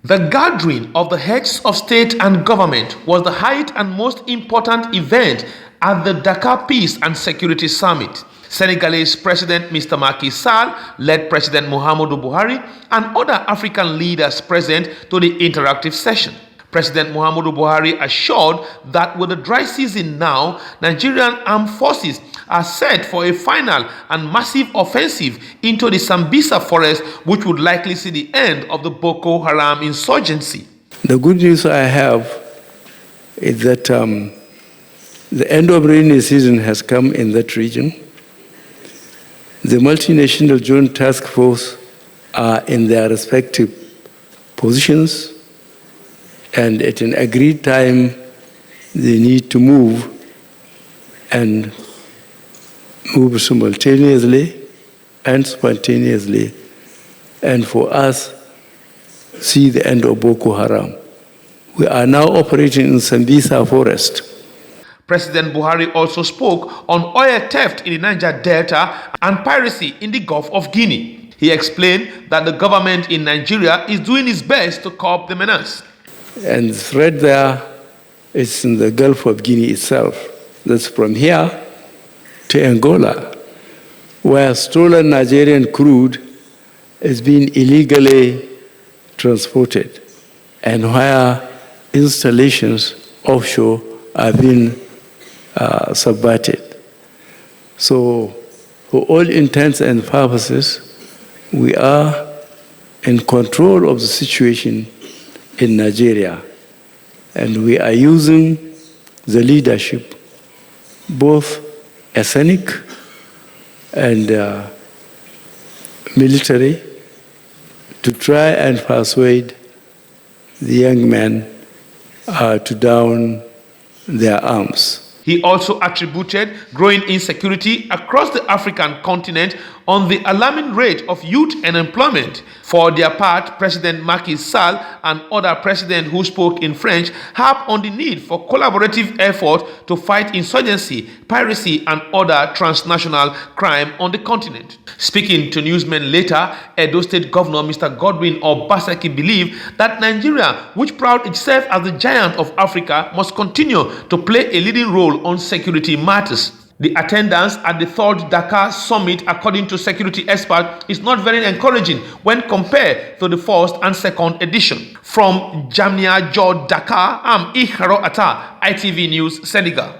The gathering of the heads of state and government was the height and most important event at the Dakar Peace and Security Summit. Senegalese President Mr. Macky Sall led President MUHAMMADU Buhari and other African leaders present to the interactive session. President MUHAMMADU Buhari assured that with the dry season now, Nigerian armed forces are set for a final and massive offensive into the SAMBISA forest, which would likely see the end of the Boko Haram insurgency. The good news I have is that the end of rainy season has come in that region. The multinational joint task force are in their respective positions, and at an agreed time, they need to move and move simultaneously and spontaneously, and for us, see the end of Boko Haram. We are now operating in SAMBISA forest. President Buhari also spoke on oil theft in the Niger Delta and piracy in the Gulf of Guinea. He explained that the government in Nigeria is doing its best to curb the menace. And the threat there is in the Gulf of Guinea itself. That's from here to Angola, where stolen Nigerian crude is being illegally transported, and where installations offshore are being subverted. So, for all intents and purposes, we are in control of the situation in Nigeria, and we are using the leadership, both ethnic and military, to try and persuade the young men to down their arms. He also attributed growing insecurity across the African continent on the alarming rate of youth unemployment. For their part, President Macky Sall and other presidents who spoke in French harped on the need for collaborative effort to fight insurgency, piracy, and other transnational crime on the continent. Speaking to newsmen later, Edo State Governor Mr. Godwin Obaseki believed that Nigeria, which proud itself as the giant of Africa, must continue to play a leading role on security matters. The attendance at the third Dakar summit, according to security experts, is not very encouraging when compared to the first and second edition. From Jamnia Jod, Dakar, I'm Iharo Atta, ITV News, Senegal.